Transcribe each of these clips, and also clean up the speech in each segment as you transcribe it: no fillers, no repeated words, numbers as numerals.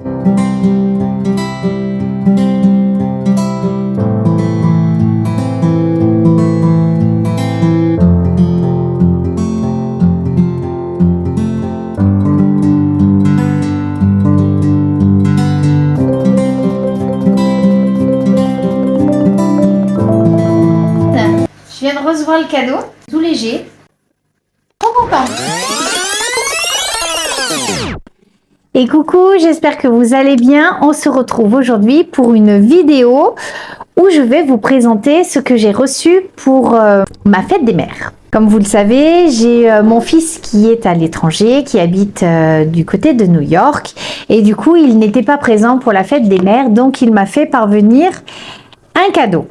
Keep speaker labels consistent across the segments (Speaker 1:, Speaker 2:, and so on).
Speaker 1: Je viens de recevoir le cadeau, tout léger. Trop content. Et coucou, j'espère que vous allez bien. On se retrouve aujourd'hui pour une vidéo où je vais vous présenter ce que j'ai reçu pour ma fête des mères. Comme vous le savez, j'ai mon fils qui est à l'étranger, qui habite du côté de New York. Et du coup, il n'était pas présent pour la fête des mères, donc il m'a fait parvenir un cadeau.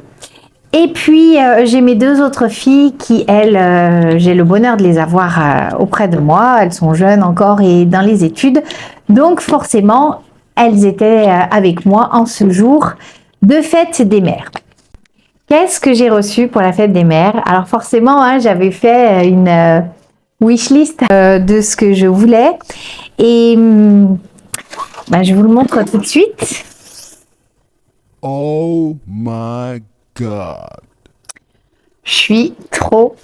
Speaker 1: Et puis, j'ai mes deux autres filles qui, elles, j'ai le bonheur de les avoir auprès de moi. Elles sont jeunes encore et dans les études. Donc, forcément, elles étaient avec moi en ce jour de fête des mères. Qu'est-ce que j'ai reçu pour la fête des mères? Alors, forcément, hein, j'avais fait une wishlist de ce que je voulais. Et je vous le montre tout de suite.
Speaker 2: Oh my God.
Speaker 1: Je suis trop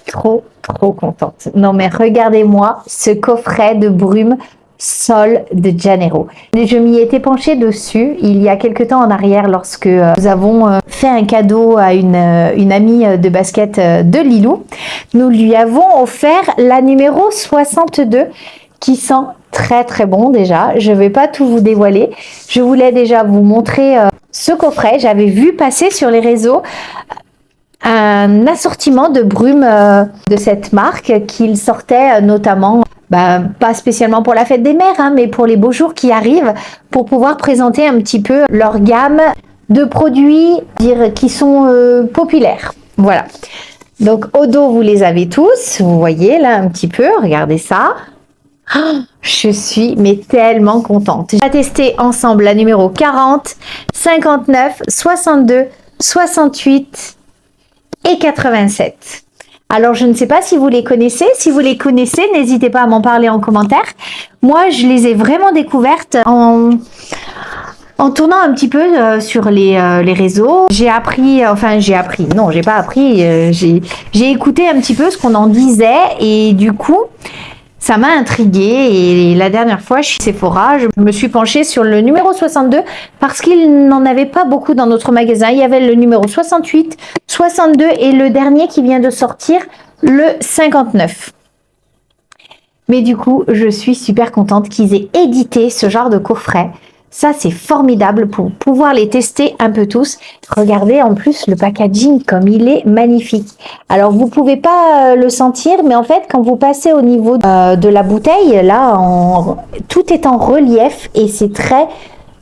Speaker 1: contente. Non mais regardez-moi ce coffret de brume Sol de Janeiro. Je m'y étais penchée dessus il y a quelque temps en arrière lorsque nous avons fait un cadeau à une amie de basket de Lilou. Nous lui avons offert la numéro 62 qui sent très bon déjà. Je ne vais pas tout vous dévoiler. Je voulais déjà vous montrer ce coffret. J'avais vu passer sur les réseaux un assortiment de brumes de cette marque qu'il sortait notamment, pas spécialement pour la fête des mères, hein, mais pour les beaux jours qui arrivent, pour pouvoir présenter un petit peu leur gamme de produits qui sont populaires. Voilà. Donc au dos, vous les avez tous. Vous voyez là un petit peu, regardez ça. Oh, je suis tellement contente. On va tester ensemble la numéro 40, 59, 62, 68 et 87. Alors, je ne sais pas si vous les connaissez. Si vous les connaissez, n'hésitez pas à m'en parler en commentaire. Moi, je les ai vraiment découvertes en tournant un petit peu sur les réseaux. J'ai écouté un petit peu ce qu'on en disait et du coup, ça m'a intriguée et la dernière fois, chez Sephora, je me suis penchée sur le numéro 62 parce qu'il n'en avait pas beaucoup dans notre magasin. Il y avait le numéro 68, 62 et le dernier qui vient de sortir, le 59. Mais du coup, je suis super contente qu'ils aient édité ce genre de coffret. Ça, c'est formidable pour pouvoir les tester un peu tous. Regardez en plus le packaging comme il est magnifique. Alors, vous pouvez pas le sentir, mais en fait, quand vous passez au niveau de la bouteille, là, tout est en relief et c'est très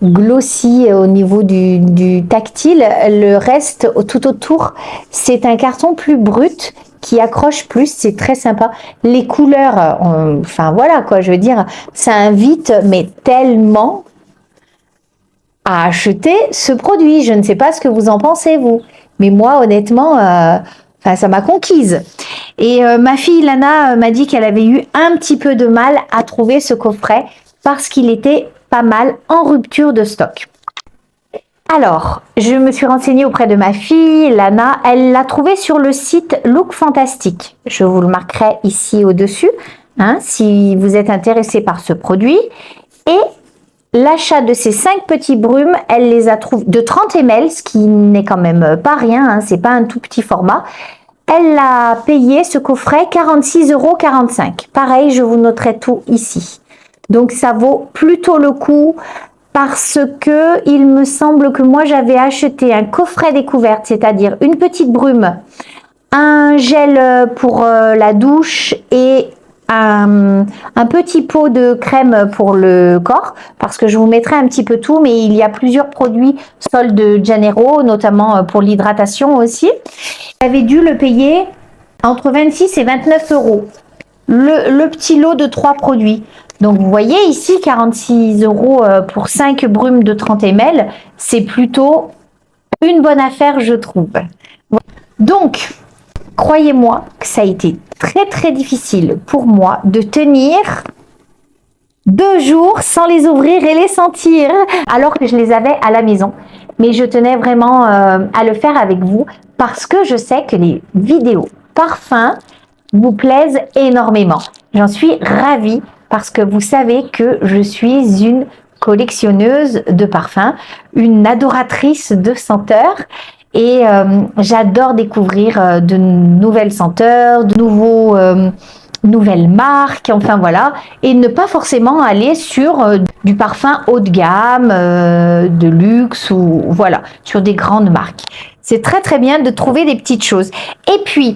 Speaker 1: glossy au niveau du tactile. Le reste, tout autour, c'est un carton plus brut qui accroche plus, c'est très sympa. Les couleurs, voilà quoi, je veux dire, ça invite, mais tellement à acheter ce produit. Je ne sais pas ce que vous en pensez, vous. Mais moi, honnêtement, ça m'a conquise. Et ma fille, Lana, m'a dit qu'elle avait eu un petit peu de mal à trouver ce coffret parce qu'il était pas mal en rupture de stock. Alors, je me suis renseignée auprès de ma fille, Lana. Elle l'a trouvé sur le site Look Fantastic. Je vous le marquerai ici au-dessus, hein, si vous êtes intéressé par ce produit. Et l'achat de ces 5 petits brumes, elle les a trouvés de 30 ml, ce qui n'est quand même pas rien, hein, c'est pas un tout petit format. Elle a payé ce coffret 46,45 €. Pareil, je vous noterai tout ici. Donc ça vaut plutôt le coup parce que il me semble que moi j'avais acheté un coffret découverte, c'est-à-dire une petite brume, un gel pour la douche et un petit pot de crème pour le corps, parce que je vous mettrai un petit peu tout, mais il y a plusieurs produits Sol de Janeiro, notamment pour l'hydratation aussi. J'avais dû le payer entre 26 et 29 €. Le petit lot de 3 produits. Donc vous voyez ici 46 € pour 5 brumes de 30 ml, c'est plutôt une bonne affaire, je trouve. Donc, croyez-moi que ça a été très difficile pour moi de tenir 2 jours sans les ouvrir et les sentir, alors que je les avais à la maison. Mais je tenais vraiment à le faire avec vous parce que je sais que les vidéos parfums vous plaisent énormément. J'en suis ravie parce que vous savez que je suis une collectionneuse de parfums, une adoratrice de senteurs et j'adore découvrir de nouvelles senteurs, de nouvelles marques, enfin voilà, et ne pas forcément aller sur du parfum haut de gamme, de luxe ou voilà, sur des grandes marques. C'est très très bien de trouver des petites choses. Et puis,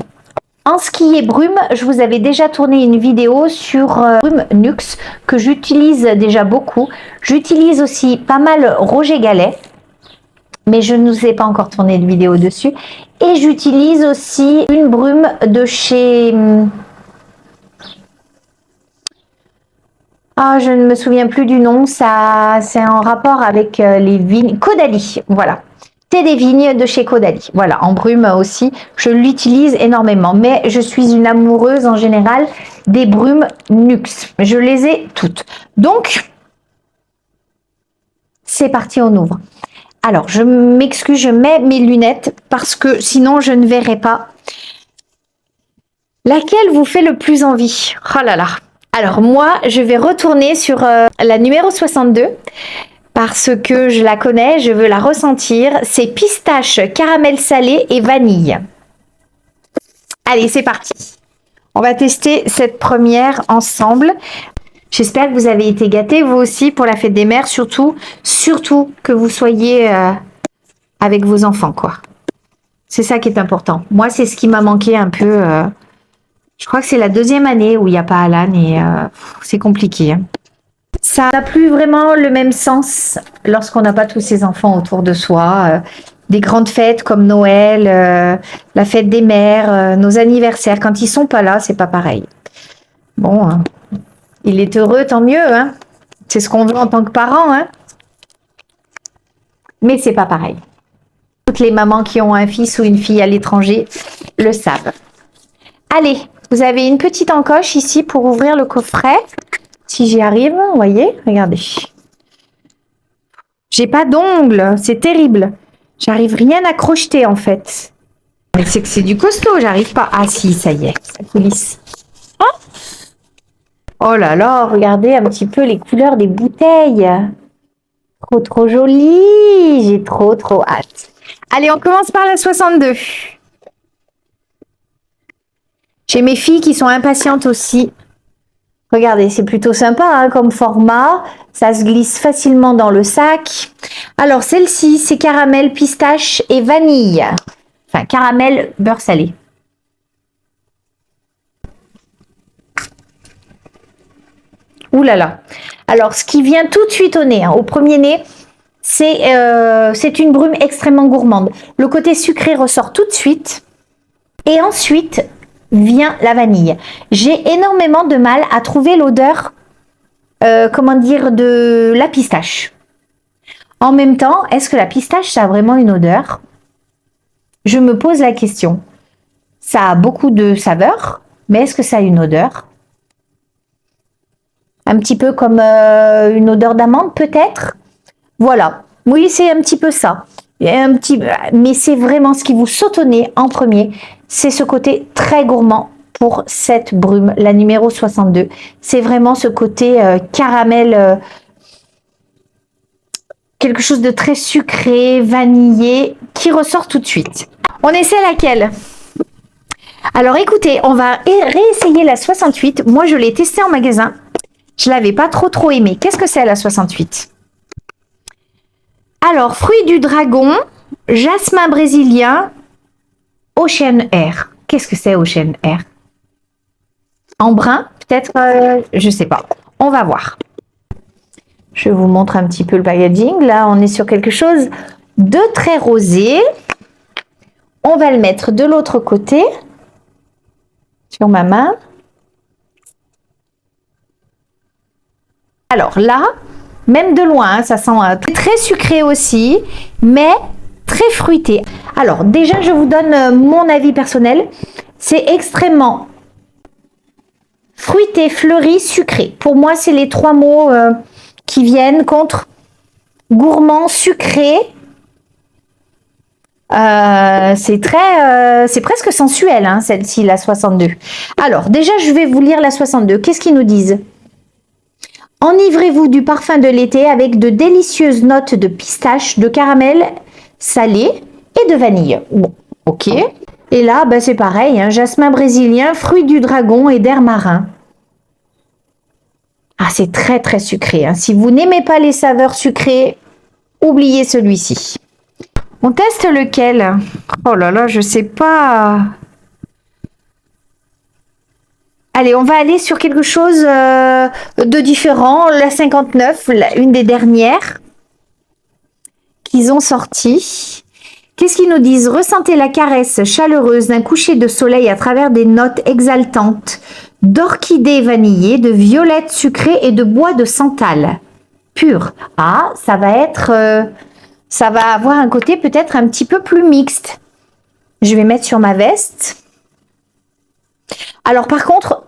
Speaker 1: en ce qui est brume, je vous avais déjà tourné une vidéo sur brume Nuxe que j'utilise déjà beaucoup. J'utilise aussi pas mal Roger Gallet, mais je ne vous ai pas encore tourné de vidéo dessus. Et j'utilise aussi une brume de chez... Ah, je ne me souviens plus du nom, ça c'est en rapport avec les vignes. Caudalie, voilà. Thé des vignes de chez Caudalie. Voilà, en brume aussi, je l'utilise énormément. Mais je suis une amoureuse en général des brumes Nuxe. Je les ai toutes. Donc, c'est parti, on ouvre. Alors, je m'excuse, je mets mes lunettes parce que sinon je ne verrai pas. Laquelle vous fait le plus envie? Oh là là. Alors moi, je vais retourner sur la numéro 62 parce que je la connais, je veux la ressentir. C'est pistache, caramel salé et vanille. Allez, c'est parti. On va tester cette première ensemble. J'espère que vous avez été gâtés, vous aussi, pour la fête des mères. Surtout que vous soyez avec vos enfants, quoi. C'est ça qui est important. Moi, c'est ce qui m'a manqué un peu... Je crois que c'est la 2e année où il n'y a pas Alan et c'est compliqué. Hein. Ça n'a plus vraiment le même sens lorsqu'on n'a pas tous ces enfants autour de soi. Des grandes fêtes comme Noël, la fête des mères, nos anniversaires. Quand ils sont pas là, c'est pas pareil. Bon, hein. Il est heureux, tant mieux. Hein. C'est ce qu'on veut en tant que parents. Hein. Mais c'est pas pareil. Toutes les mamans qui ont un fils ou une fille à l'étranger le savent. Allez, vous avez une petite encoche ici pour ouvrir le coffret. Si j'y arrive, vous voyez, regardez. J'ai pas d'ongles, c'est terrible. J'arrive rien à crocheter en fait. Mais c'est que c'est du costaud, j'arrive pas. Ah si, ça y est, ça coulisse. Oh là là, regardez un petit peu les couleurs des bouteilles. Trop joli. J'ai trop hâte. Allez, on commence par la 62. J'ai mes filles qui sont impatientes aussi. Regardez, c'est plutôt sympa hein, comme format. Ça se glisse facilement dans le sac. Alors, celle-ci, c'est caramel, pistache et vanille. Enfin, caramel, beurre salé. Ouh là là. Alors, ce qui vient tout de suite au nez, hein, au premier nez, c'est une brume extrêmement gourmande. Le côté sucré ressort tout de suite. Et ensuite... vient la vanille. J'ai énormément de mal à trouver l'odeur, de la pistache. En même temps, est-ce que la pistache, ça a vraiment une odeur? Je me pose la question. Ça a beaucoup de saveur, mais est-ce que ça a une odeur? Un petit peu comme une odeur d'amande, peut-être? Voilà. Oui, c'est un petit peu ça. Mais c'est vraiment ce qui vous saute au nez en premier. C'est ce côté très gourmand pour cette brume, la numéro 62. C'est vraiment ce côté caramel, quelque chose de très sucré, vanillé, qui ressort tout de suite. On essaie laquelle? Alors écoutez, on va réessayer la 68. Moi, je l'ai testée en magasin. Je l'avais pas trop aimée. Qu'est-ce que c'est la 68? Alors, fruit du dragon, jasmin brésilien, Ocean Air. Qu'est-ce que c'est Ocean Air? En brun, peut-être, je sais pas. On va voir. Je vous montre un petit peu le packaging. Là, on est sur quelque chose de très rosé. On va le mettre de l'autre côté, sur ma main. Alors là, même de loin, hein, ça sent très sucré aussi, mais très fruité. Alors déjà, je vous donne mon avis personnel. C'est extrêmement fruité, fleuri, sucré. Pour moi, c'est les 3 mots qui viennent contre gourmand, sucré. C'est presque sensuel, hein, celle-ci, la 62. Alors, déjà, je vais vous lire la 62. Qu'est-ce qu'ils nous disent? Enivrez-vous du parfum de l'été avec de délicieuses notes de pistache, de caramel salé et de vanille. Bon, ok. Et là, bah, c'est pareil, hein, jasmin brésilien, fruit du dragon et d'air marin. Ah, c'est très très sucré. Hein. Si vous n'aimez pas les saveurs sucrées, oubliez celui-ci. On teste lequel? Oh là là, je sais pas. Allez, on va aller sur quelque chose de différent. La 59, une des dernières qu'ils ont sorties. Qu'est-ce qu'ils nous disent? Ressentez la caresse chaleureuse d'un coucher de soleil à travers des notes exaltantes d'orchidées vanillées, de violettes sucrées et de bois de santal pur. Ah, ça va être... ça va avoir un côté peut-être un petit peu plus mixte. Je vais mettre sur ma veste. Alors par contre,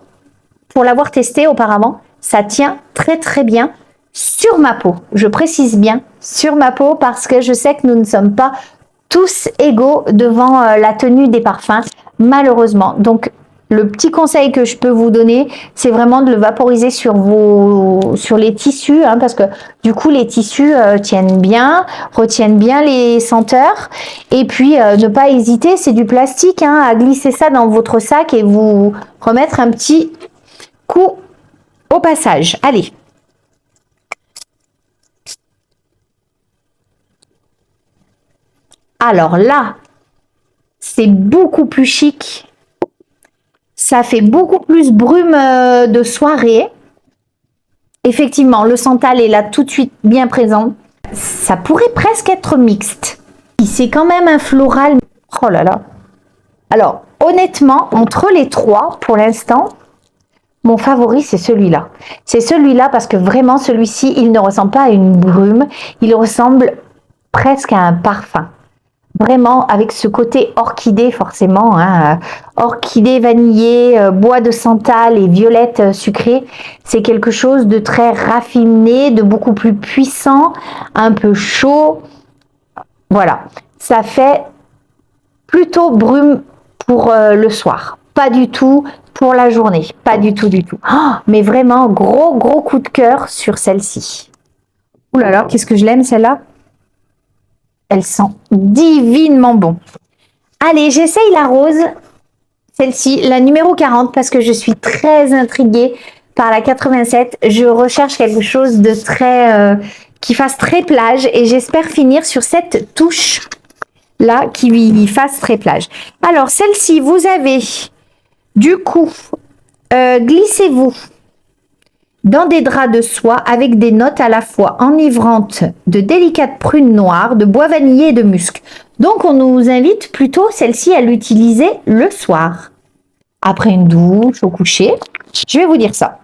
Speaker 1: pour l'avoir testé auparavant, ça tient très très bien sur ma peau. Je précise bien sur ma peau parce que je sais que nous ne sommes pas tous égaux devant la tenue des parfums, malheureusement. Donc le petit conseil que je peux vous donner, c'est vraiment de le vaporiser sur les tissus, hein, parce que du coup les tissus tiennent bien, retiennent bien les senteurs. Et puis ne pas hésiter, c'est du plastique, hein, à glisser ça dans votre sac et vous remettre un petit coup au passage. Allez. Alors là, c'est beaucoup plus chic. Ça fait beaucoup plus brume de soirée. Effectivement, le santal est là tout de suite bien présent. Ça pourrait presque être mixte. C'est quand même un floral. Oh là là. Alors, honnêtement, entre les trois, pour l'instant, mon favori, c'est celui-là. C'est celui-là parce que vraiment, celui-ci, il ne ressemble pas à une brume. Il ressemble presque à un parfum. Vraiment, avec ce côté orchidée, forcément, hein, orchidée vanillée, bois de santal et violette sucrée, c'est quelque chose de très raffiné, de beaucoup plus puissant, un peu chaud. Voilà, ça fait plutôt brume pour le soir, pas du tout pour la journée, pas du tout, du tout. Oh, mais vraiment, gros coup de cœur sur celle-ci. Ouh là là, qu'est-ce que je l'aime celle-là! Elle sent divinement bon. Allez, j'essaye la rose, celle-ci, la numéro 40, parce que je suis très intriguée par la 87. Je recherche quelque chose de très... qui fasse très plage et j'espère finir sur cette touche-là qui fasse très plage. Alors, celle-ci, vous avez, du coup, glissez-vous dans des draps de soie avec des notes à la fois enivrantes de délicates prunes noires, de bois vanillé et de musc. Donc on nous invite plutôt celle-ci à l'utiliser le soir. Après une douche, au coucher. Je vais vous dire ça.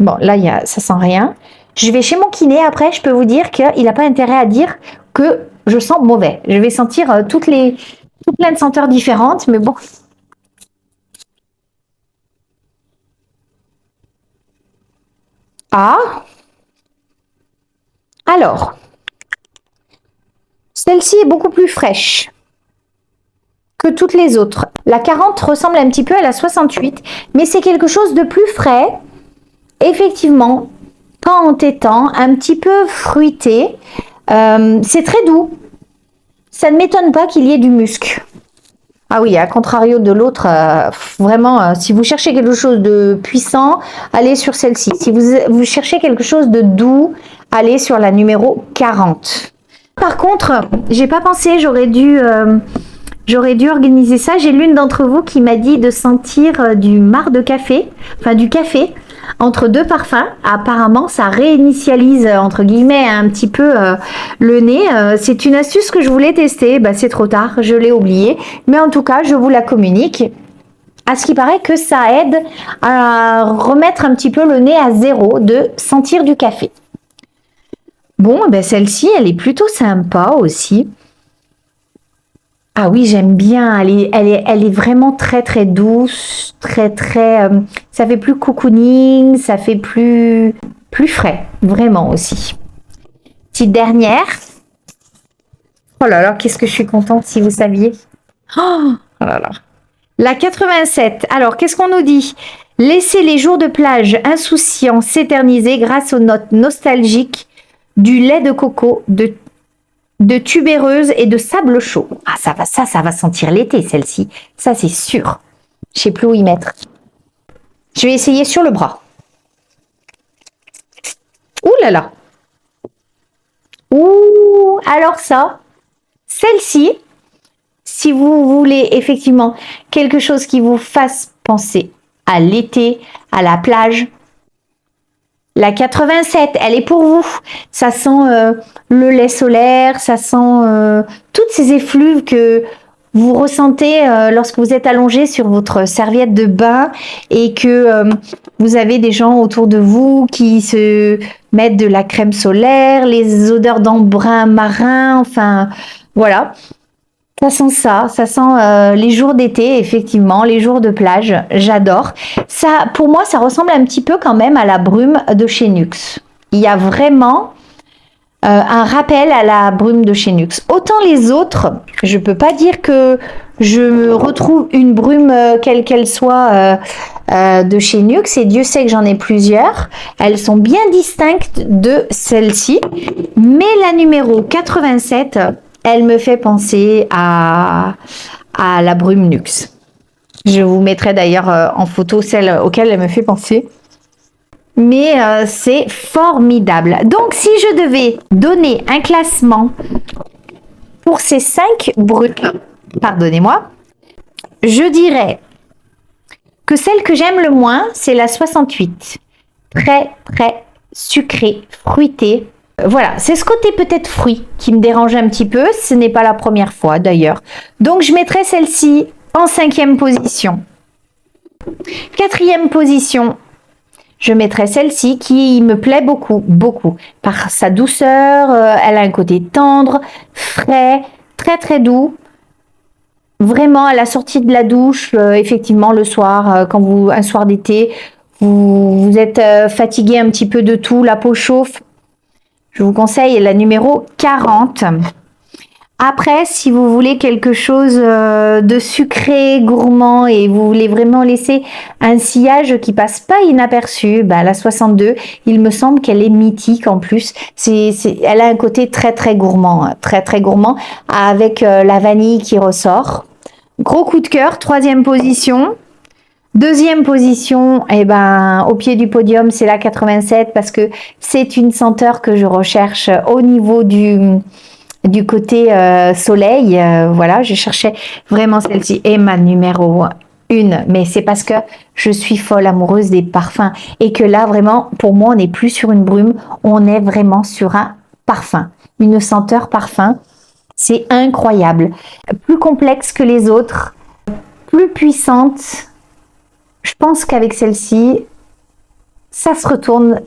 Speaker 1: Bon, là, ça sent rien. Je vais chez mon kiné après, je peux vous dire qu'il n'a pas intérêt à dire que je sens mauvais. Je vais sentir tout plein de senteurs différentes, mais bon... Ah, alors, celle-ci est beaucoup plus fraîche que toutes les autres. La 40 ressemble un petit peu à la 68, mais c'est quelque chose de plus frais. Effectivement, pas entêtant, un petit peu fruité. C'est très doux. Ça ne m'étonne pas qu'il y ait du musc. Ah oui, à contrario de l'autre, vraiment, si vous cherchez quelque chose de puissant, allez sur celle-ci. Si vous cherchez quelque chose de doux, allez sur la numéro 40. Par contre, j'ai pas pensé, j'aurais dû organiser ça. J'ai l'une d'entre vous qui m'a dit de sentir du marc de café, enfin du café, entre deux parfums. Apparemment, ça réinitialise, entre guillemets, un petit peu le nez. C'est une astuce que je voulais tester. Bah, c'est trop tard, je l'ai oublié. Mais en tout cas, je vous la communique. À ce qui paraît que ça aide à remettre un petit peu le nez à zéro, de sentir du café. Bon, ben celle-ci, elle est plutôt sympa aussi. Ah oui, j'aime bien. Elle est vraiment très très douce, ça fait plus cocooning, ça fait plus frais, vraiment aussi. Petite dernière. Oh là là, qu'est-ce que je suis contente si vous saviez. Oh là là. La 87. Alors, qu'est-ce qu'on nous dit? Laissez les jours de plage insouciants s'éterniser grâce aux notes nostalgiques du lait de coco, de tubéreuse et de sable chaud. Ah, ça va sentir l'été, celle-ci. Ça, c'est sûr. Je sais plus où y mettre. Je vais essayer sur le bras. Ouh là là. Ouh, alors ça, celle-ci, si vous voulez effectivement quelque chose qui vous fasse penser à l'été, à la plage, la 87, elle est pour vous. Ça sent le lait solaire, ça sent toutes ces effluves que vous ressentez lorsque vous êtes allongé sur votre serviette de bain et que vous avez des gens autour de vous qui se mettent de la crème solaire, les odeurs d'embrun marin, enfin voilà. Ça sent les jours d'été, effectivement, les jours de plage, j'adore. Ça, pour moi, ça ressemble un petit peu quand même à la brume de chez Nuxe. Il y a vraiment un rappel à la brume de chez Nuxe. Autant les autres, je peux pas dire que je retrouve une brume quelle qu'elle soit de chez Nuxe, et Dieu sait que j'en ai plusieurs. Elles sont bien distinctes de celle-ci, mais la numéro 87, elle me fait penser à la brume Nuxe. Je vous mettrai d'ailleurs en photo celle auquel elle me fait penser. Mais c'est formidable. Donc, si je devais donner un classement pour ces 5 brumes, pardonnez-moi, je dirais que celle que j'aime le moins, c'est la 68. Très sucrée, fruitée. Voilà, c'est ce côté peut-être fruit qui me dérange un petit peu. Ce n'est pas la première fois d'ailleurs. Donc, je mettrai celle-ci en 5e position. 4e position, je mettrai celle-ci qui me plaît beaucoup, par sa douceur. Elle a un côté tendre, frais, très doux. Vraiment à la sortie de la douche, effectivement le soir, un soir d'été, vous êtes fatigué un petit peu de tout, la peau chauffe. Je vous conseille la numéro 40. Après, si vous voulez quelque chose de sucré, gourmand, et vous voulez vraiment laisser un sillage qui passe pas inaperçu, la 62, il me semble qu'elle est mythique en plus. Elle a un côté très gourmand, très gourmand, avec la vanille qui ressort. Gros coup de cœur, 3e position. 2e position, au pied du podium, c'est la 87 parce que c'est une senteur que je recherche au niveau du côté soleil. Voilà, je cherchais vraiment celle-ci. Et ma numéro 1, mais c'est parce que je suis folle amoureuse des parfums et que là, vraiment, pour moi, on n'est plus sur une brume, on est vraiment sur un parfum, une senteur parfum. C'est incroyable. Plus complexe que les autres, plus puissante. Je pense qu'avec celle-ci, ça se retourne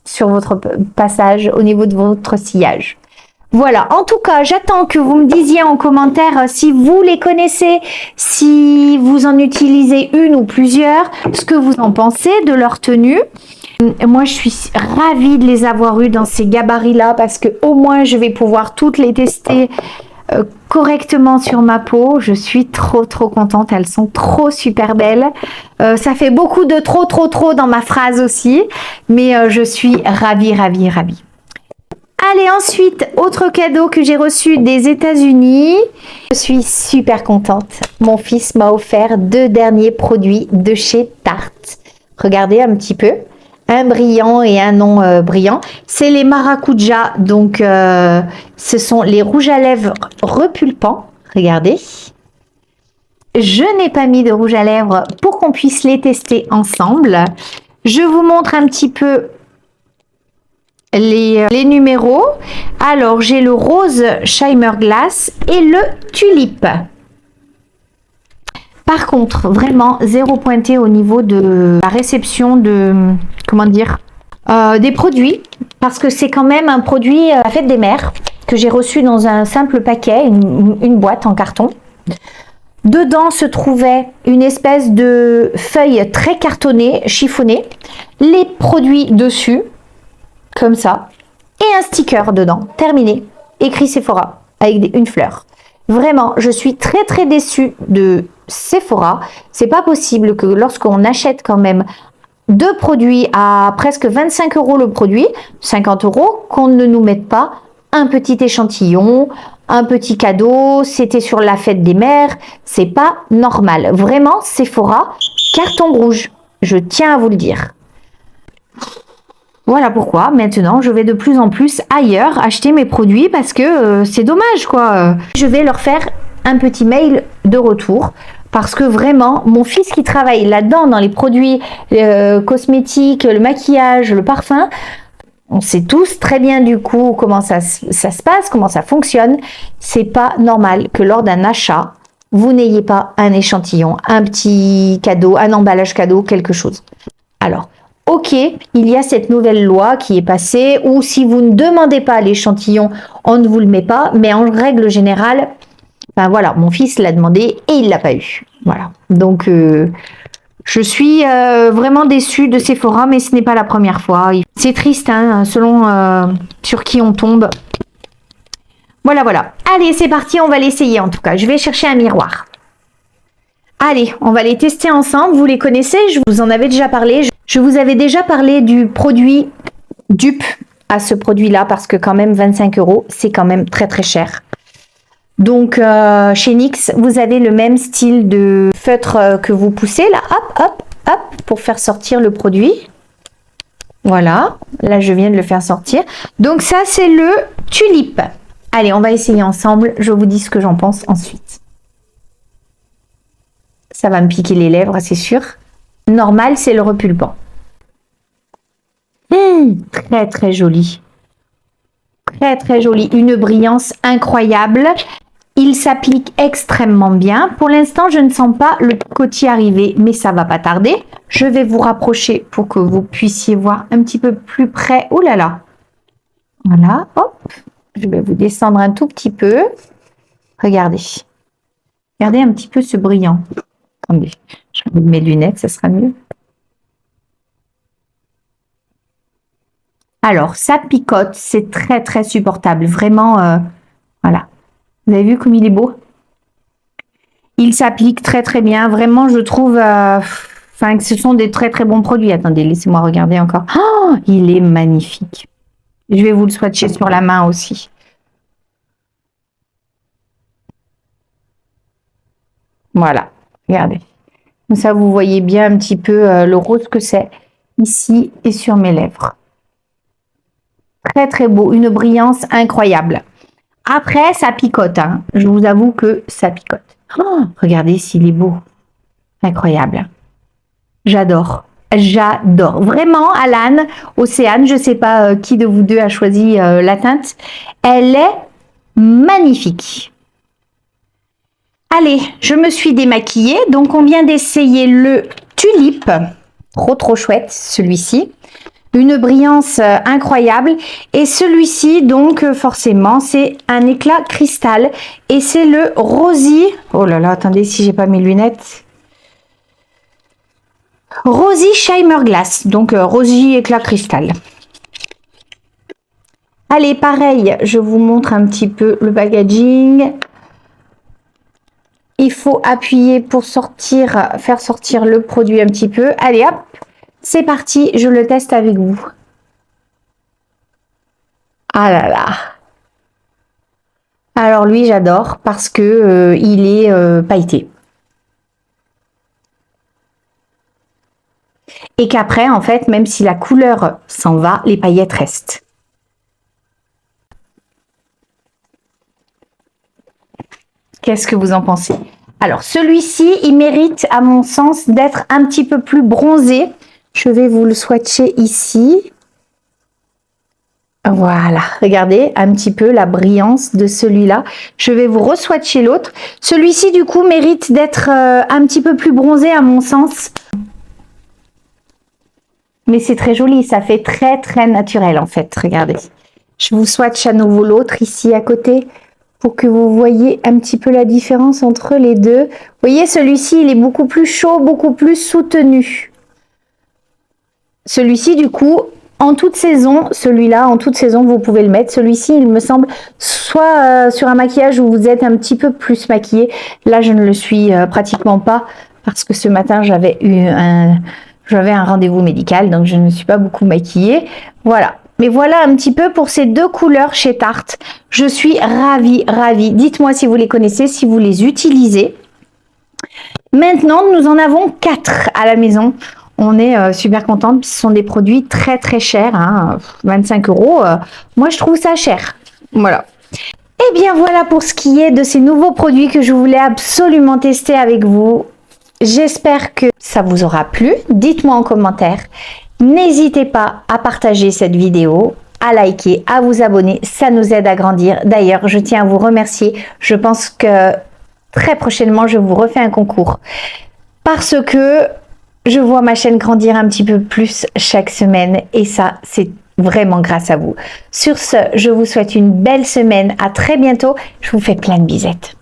Speaker 1: sur votre passage au niveau de votre sillage. Voilà, en tout cas, j'attends que vous me disiez en commentaire si vous les connaissez, si vous en utilisez une ou plusieurs, ce que vous en pensez de leur tenue. Moi, je suis ravie de les avoir eues dans ces gabarits-là parce que au moins, je vais pouvoir toutes les tester correctement sur ma peau. Je suis trop contente, elles sont trop super belles. Ça fait beaucoup de trop dans ma phrase aussi, mais je suis ravie. Allez, ensuite, autre cadeau que j'ai reçu des États-Unis. Je suis super contente. Mon fils m'a offert 2 derniers produits de chez Tarte. Regardez un petit peu. Un brillant et un non brillant. C'est les maracuja. Donc, ce sont les rouges à lèvres repulpants. Regardez. Je n'ai pas mis de rouge à lèvres pour qu'on puisse les tester ensemble. Je vous montre un petit peu les numéros. Alors, j'ai le rose Shimmer Glass et le tulipe. Par contre, vraiment zéro pointé au niveau de la réception de, des produits, parce que c'est quand même un produit à la fête des mères que j'ai reçu dans un simple paquet, une boîte en carton. Dedans se trouvait une espèce de feuille très cartonnée, chiffonnée, les produits dessus, comme ça, et un sticker dedans, terminé, écrit Sephora, avec une fleur. Vraiment, je suis très très déçue de Sephora. C'est pas possible que lorsqu'on achète quand même 2 produits à presque 25 € le produit, 50 €, qu'on ne nous mette pas un petit échantillon, un petit cadeau, c'était sur la fête des mères, c'est pas normal. Vraiment, Sephora, carton rouge, je tiens à vous le dire. Voilà pourquoi maintenant je vais de plus en plus ailleurs acheter mes produits parce que c'est dommage quoi. Je vais leur faire un petit mail de retour parce que vraiment mon fils qui travaille là-dedans dans les produits cosmétiques, le maquillage, le parfum, on sait tous très bien du coup comment ça se passe, comment ça fonctionne. C'est pas normal que lors d'un achat, vous n'ayez pas un échantillon, un petit cadeau, un emballage cadeau, quelque chose. Alors, ok, il y a cette nouvelle loi qui est passée où si vous ne demandez pas l'échantillon, on ne vous le met pas. Mais en règle générale, ben voilà, mon fils l'a demandé et il l'a pas eu. Voilà. Donc, je suis vraiment déçue de Sephora, mais ce n'est pas la première fois. C'est triste, hein, selon sur qui on tombe. Voilà, voilà. Allez, c'est parti, on va l'essayer en tout cas. Je vais chercher un miroir. Allez, on va les tester ensemble. Vous les connaissez, je vous en avais déjà parlé. Je vous avais déjà parlé du produit dupe à ce produit-là parce que quand même 25 €, c'est quand même très très cher. Donc chez NYX, vous avez le même style de feutre que vous poussez là, hop, hop, hop, pour faire sortir le produit. Voilà, là je viens de le faire sortir. Donc ça c'est le Tulipe. Allez, on va essayer ensemble. Je vous dis ce que j'en pense ensuite. Ça va me piquer les lèvres, c'est sûr. Normal, c'est le repulpant. Très très joli. Très très joli. Une brillance incroyable. Il s'applique extrêmement bien. Pour l'instant, je ne sens pas le cotis arriver, mais ça va pas tarder. Je vais vous rapprocher pour que vous puissiez voir un petit peu plus près. Oh là là. Voilà, hop. Je vais vous descendre un tout petit peu. Regardez. Regardez un petit peu ce brillant. Attendez, je vais mettre mes lunettes, ça sera mieux. Alors, ça picote, c'est très très supportable. Vraiment, voilà. Vous avez vu comme il est beau? Il s'applique très très bien. Vraiment, je trouve que ce sont des très très bons produits. Attendez, laissez-moi regarder encore. Oh, il est magnifique. Je vais vous le swatcher sur la main aussi. Voilà, regardez. Comme ça, vous voyez bien un petit peu le rose que c'est ici et sur mes lèvres. Très très beau, une brillance incroyable. Après, ça picote, hein. Je vous avoue que ça picote. Oh, regardez s'il est beau. Incroyable. J'adore. J'adore. Vraiment, Alan, Océane, je ne sais pas qui de vous deux a choisi la teinte. Elle est magnifique. Allez, je me suis démaquillée. Donc, on vient d'essayer le Tulipe. Trop chouette, celui-ci. Une brillance incroyable. Et celui-ci, donc, forcément, c'est un éclat cristal. Et c'est le Rosy. Oh là là, attendez si j'ai pas mes lunettes. Rosy Shimmer Glass. Donc, Rosy éclat cristal. Allez, pareil, je vous montre un petit peu le packaging. Il faut appuyer pour faire sortir le produit un petit peu. Allez, hop. C'est parti, je le teste avec vous. Ah là là. Alors lui, j'adore parce que il est pailleté. Et qu'après, en fait, même si la couleur s'en va, les paillettes restent. Qu'est-ce que vous en pensez? Alors, celui-ci, il mérite, à mon sens, d'être un petit peu plus bronzé. Je vais vous le swatcher ici. Voilà, regardez un petit peu la brillance de celui-là. Je vais vous re-swatcher l'autre. Celui-ci, du coup, mérite d'être un petit peu plus bronzé, à mon sens. Mais c'est très joli, ça fait très, très naturel, en fait. Regardez. Je vous swatch à nouveau l'autre ici à côté. pour que vous voyez un petit peu la différence entre les deux. Vous voyez, celui-ci, il est beaucoup plus chaud, beaucoup plus soutenu. Celui-ci, du coup, en toute saison, celui-là, en toute saison, vous pouvez le mettre. Celui-ci, il me semble, soit sur un maquillage où vous êtes un petit peu plus maquillé. Là, je ne le suis pratiquement pas parce que ce matin, j'avais un rendez-vous médical, donc je ne me suis pas beaucoup maquillée. Voilà. Mais voilà un petit peu pour ces deux couleurs chez Tarte. Je suis ravie, ravie. Dites-moi si vous les connaissez, si vous les utilisez. Maintenant, nous en avons 4 à la maison. On est super contente. Ce sont des produits très très chers. Hein, 25 €. Moi, je trouve ça cher. Voilà. Et bien voilà pour ce qui est de ces nouveaux produits que je voulais absolument tester avec vous. J'espère que ça vous aura plu. Dites-moi en commentaire. N'hésitez pas à partager cette vidéo, à liker, à vous abonner. Ça nous aide à grandir. D'ailleurs, je tiens à vous remercier. Je pense que très prochainement, je vous refais un concours. Parce que je vois ma chaîne grandir un petit peu plus chaque semaine. Et ça, c'est vraiment grâce à vous. Sur ce, je vous souhaite une belle semaine. À très bientôt. Je vous fais plein de bisettes.